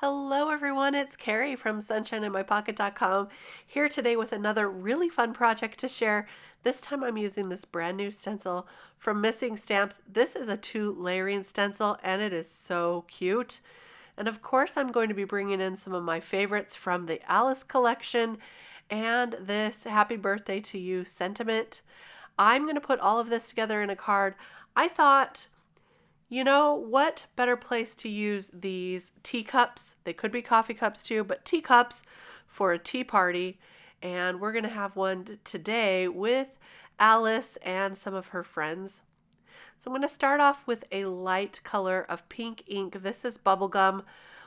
Hello everyone, it's Kari from sunshineinmypocket.com here today with another really fun project to share. This time I'm using this brand new stencil from Missing Stamps. This is a 2 layering stencil and it is so cute. And of course I'm going to be bringing in some of my favorites from the Alice collection and this Happy Birthday to You sentiment. I'm going to put all of this together in a card. I thought, you know, what better place to use these teacups? They could be coffee cups too, but teacups for a tea party. And we're going to have one today with Alice and some of her friends. So I'm going to start off with a light color of pink ink. This is bubblegum,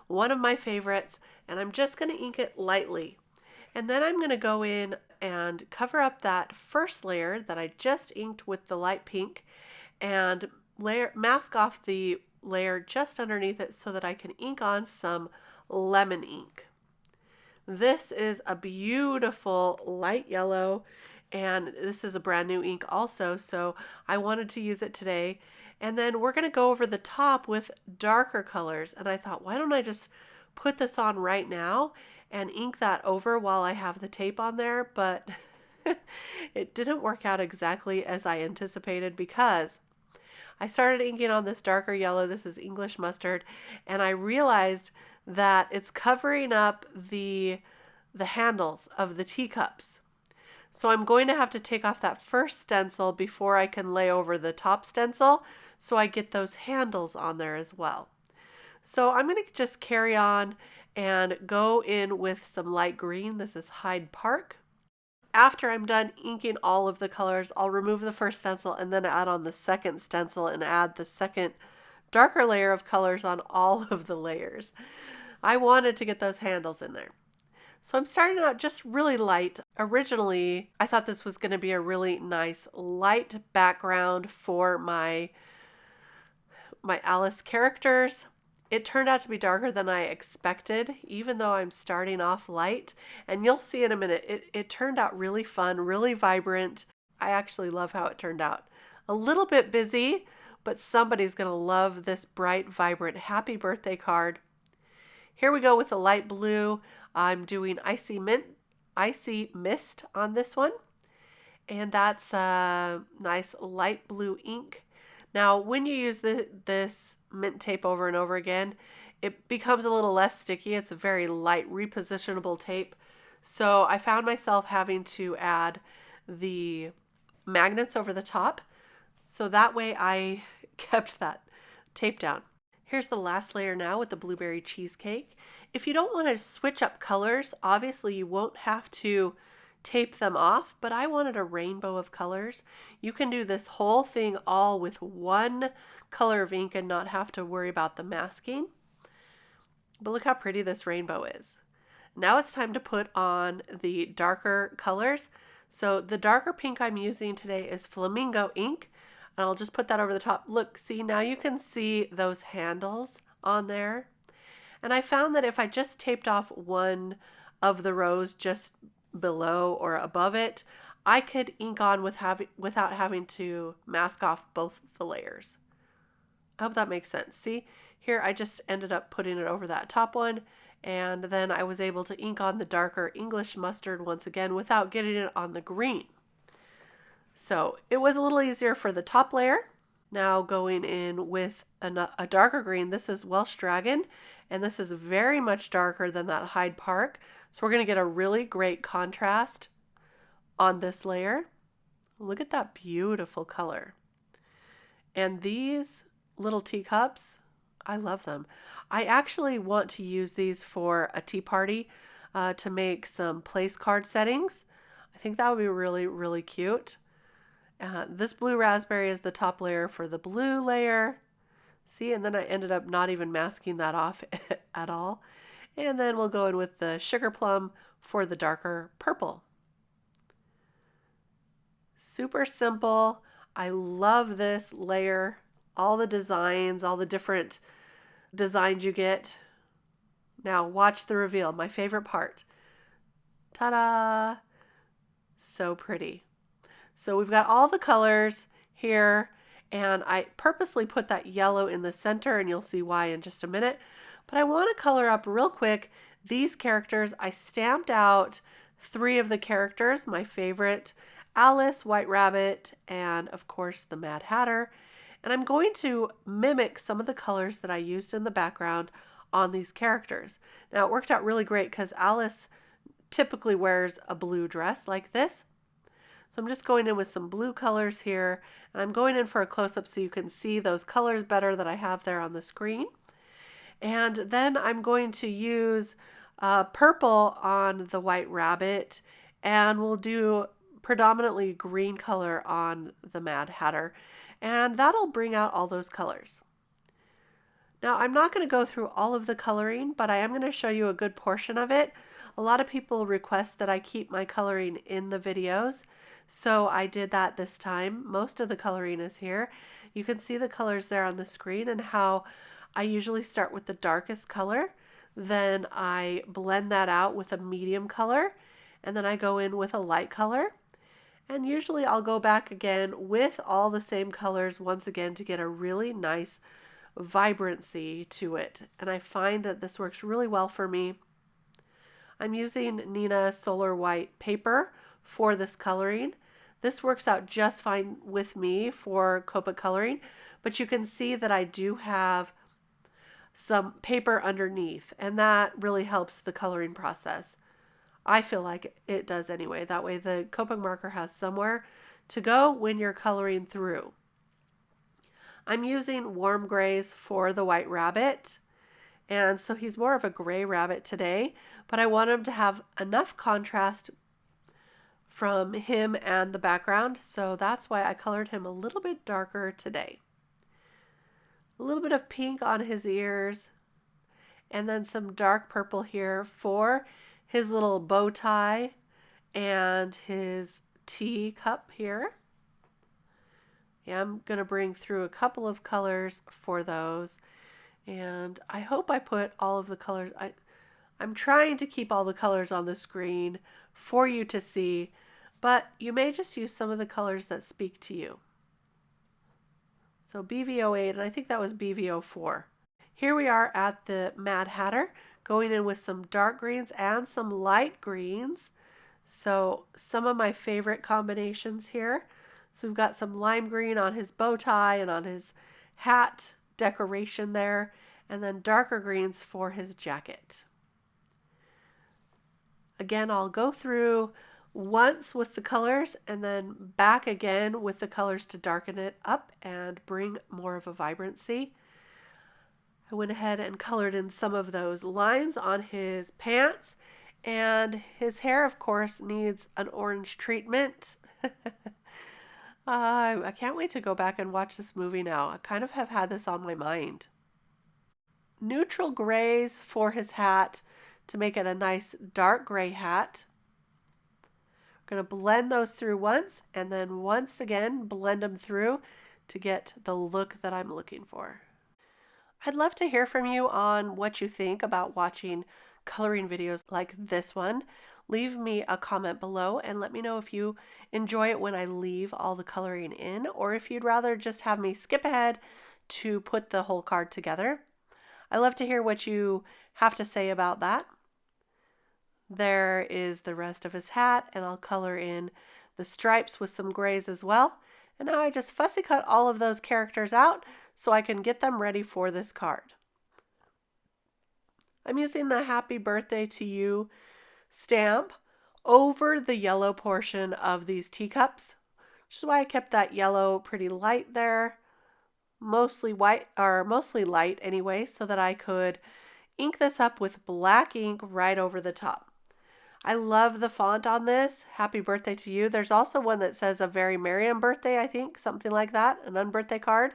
one of my favorites, and I'm just going to ink it lightly. And then I'm going to go in and cover up that first layer that I just inked with the light pink and mask off the layer just underneath it so that I can ink on some lemon ink. This is a beautiful light yellow, and this is a brand new ink also, so I wanted to use it today. And then we're going to go over the top with darker colors, and I thought, why don't I just put this on right now and ink that over while I have the tape on there, but it didn't work out exactly as I anticipated because I started inking on this darker yellow. This is English mustard, and I realized that it's covering up the handles of the teacups. So I'm going to have to take off that first stencil before I can lay over the top stencil so I get those handles on there as well. So I'm going to just carry on and go in with some light green. This is Hyde Park. After I'm done inking all of the colors, I'll remove the first stencil and then add on the second stencil and add the second darker layer of colors on all of the layers. I wanted to get those handles in there. So I'm starting out just really light. Originally, I thought this was going to be a really nice light background for my Alice characters. It turned out to be darker than I expected, even though I'm starting off light. And you'll see in a minute, it turned out really fun, really vibrant. I actually love how it turned out. A little bit busy, but somebody's going to love this bright, vibrant happy birthday card. Here we go with the light blue. I'm doing icy mist on this one. And that's a nice light blue ink. Now, when you use this mint tape over and over again, it becomes a little less sticky. It's a very light repositionable tape. So I found myself having to add the magnets over the top. So that way I kept that tape down. Here's the last layer now with the blueberry cheesecake. If you don't want to switch up colors, obviously you won't have to tape them off, but I wanted a rainbow of colors. You can do this whole thing all with one color of ink and not have to worry about the masking. But look how pretty this rainbow is. Now it's time to put on the darker colors. So the darker pink I'm using today is flamingo ink, and I'll just put that over the top. Look, see, now you can see those handles on there. And I found that if I just taped off one of the rows just below or above it, I could ink on without having to mask off both the layers. I hope that makes sense. See, here I just ended up putting it over that top one, and then I was able to ink on the darker English mustard once again without getting it on the green. So it was a little easier for the top layer. Now going in with a darker green. This is Welsh Dragon, and this is very much darker than that Hyde Park. So we're going to get a really great contrast on this layer. Look at that beautiful color. And these little teacups, I love them. I actually want to use these for a tea party to make some place card settings. I think that would be really, really cute. This blue raspberry is the top layer for the blue layer. See, and then I ended up not even masking that off at all. And then we'll go in with the sugar plum for the darker purple. Super simple. I love this layer. All the designs, all the different designs you get. Now watch the reveal, my favorite part. Ta-da! So pretty. So we've got all the colors here, and I purposely put that yellow in the center, and you'll see why in just a minute. But I want to color up real quick these characters. I stamped out 3 of the characters, my favorite, Alice, White Rabbit, and of course the Mad Hatter. And I'm going to mimic some of the colors that I used in the background on these characters. Now it worked out really great because Alice typically wears a blue dress like this. So I'm just going in with some blue colors here, and I'm going in for a close-up so you can see those colors better that I have there on the screen. And then I'm going to use purple on the White Rabbit, and we'll do predominantly green color on the Mad Hatter, and that'll bring out all those colors. Now I'm not going to go through all of the coloring, but I am going to show you a good portion of it. A lot of people request that I keep my coloring in the videos, so I did that this time. Most of the coloring is here. You can see the colors there on the screen and how I usually start with the darkest color, then I blend that out with a medium color, and then I go in with a light color. And usually I'll go back again with all the same colors once again to get a really nice vibrancy to it. And I find that this works really well for me. I'm using Nina Solar White paper for this coloring. This works out just fine with me for Copic coloring, but you can see that I do have some paper underneath, and that really helps the coloring process. I feel like it does anyway. That way the Copic marker has somewhere to go when you're coloring through. I'm using warm grays for the White Rabbit, and so he's more of a gray rabbit today, but I want him to have enough contrast from him and the background, so that's why I colored him a little bit darker today. A little bit of pink on his ears, and then some dark purple here for his little bow tie and his tea cup here. Yeah, I'm going to bring through a couple of colors for those, and I hope I put all of the colors. I'm trying to keep all the colors on the screen for you to see, but you may just use some of the colors that speak to you. So BV08, and I think that was BV04. Here we are at the Mad Hatter, going in with some dark greens and some light greens. So some of my favorite combinations here. So we've got some lime green on his bow tie and on his hat decoration there, and then darker greens for his jacket. Again, I'll go through once with the colors and then back again with the colors to darken it up and bring more of a vibrancy. I went ahead and colored in some of those lines on his pants, and his hair, of course, needs an orange treatment. I can't wait to go back and watch this movie now. I kind of have had this on my mind. Neutral grays for his hat to make it a nice dark gray hat. I'm going to blend those through once, and then once again blend them through to get the look that I'm looking for. I'd love to hear from you on what you think about watching coloring videos like this one. Leave me a comment below and let me know if you enjoy it when I leave all the coloring in, or if you'd rather just have me skip ahead to put the whole card together. I love to hear what you have to say about that. There is the rest of his hat, and I'll color in the stripes with some grays as well. And now I just fussy cut all of those characters out so I can get them ready for this card. I'm using the Happy Birthday to You stamp over the yellow portion of these teacups, which is why I kept that yellow pretty light there, mostly white, or mostly light anyway, so that I could ink this up with black ink right over the top. I love the font on this, Happy Birthday to You. There's also one that says a very merry birthday, I think, something like that, an unbirthday card.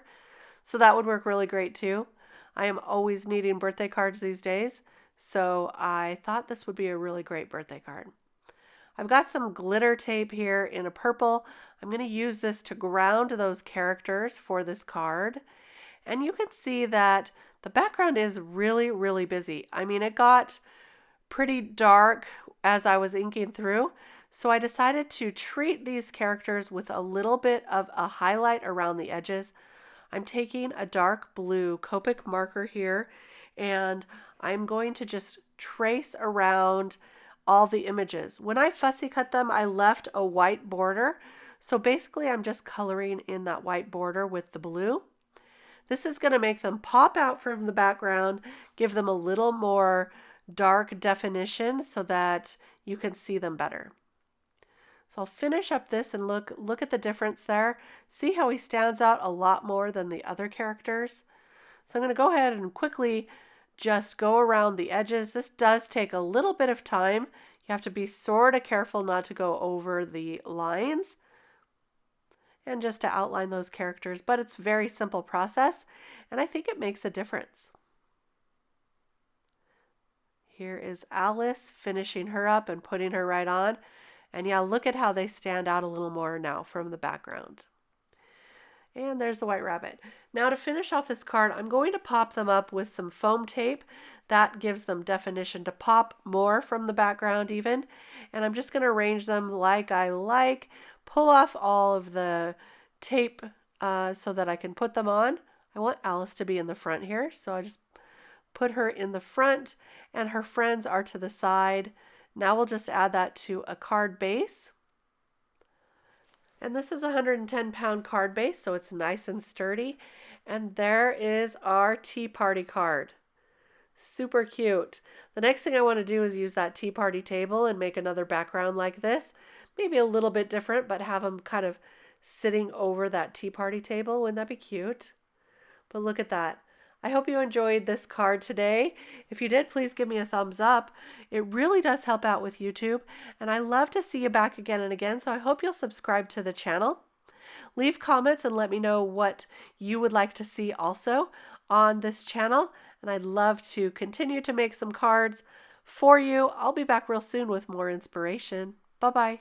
So that would work really great too. I am always needing birthday cards these days, so I thought this would be a really great birthday card. I've got some glitter tape here in a purple. I'm going to use this to ground those characters for this card. And you can see that the background is really, really busy. I mean, it got pretty dark as I was inking through, so I decided to treat these characters with a little bit of a highlight around the edges. I'm taking a dark blue Copic marker here, and I'm going to just trace around all the images. When I fussy cut them, I left a white border. So basically I'm just coloring in that white border with the blue. This is going to make them pop out from the background, give them a little more dark definition so that you can see them better. So I'll finish up this and look at the difference there. See how he stands out a lot more than the other characters. So I'm going to go ahead and quickly just go around the edges. This does take a little bit of time. You have to be sort of careful not to go over the lines and just to outline those characters, but it's a very simple process, and I think it makes a difference. Here is Alice, finishing her up and putting her right on. And yeah, look at how they stand out a little more now from the background. And there's the white rabbit. Now to finish off this card, I'm going to pop them up with some foam tape. That gives them definition to pop more from the background even. And I'm just going to arrange them like I like. Pull off all of the tape so that I can put them on. I want Alice to be in the front here, so I just put her in the front and her friends are to the side. Now we'll just add that to a card base. And this is a 110-pound card base, so it's nice and sturdy. And there is our tea party card. Super cute. The next thing I want to do is use that tea party table and make another background like this. Maybe a little bit different, but have them kind of sitting over that tea party table. Wouldn't that be cute? But look at that. I hope you enjoyed this card today. If you did, please give me a thumbs up. It really does help out with YouTube, and I love to see you back again and again, so I hope you'll subscribe to the channel. Leave comments and let me know what you would like to see also on this channel, and I'd love to continue to make some cards for you. I'll be back real soon with more inspiration. Bye-bye.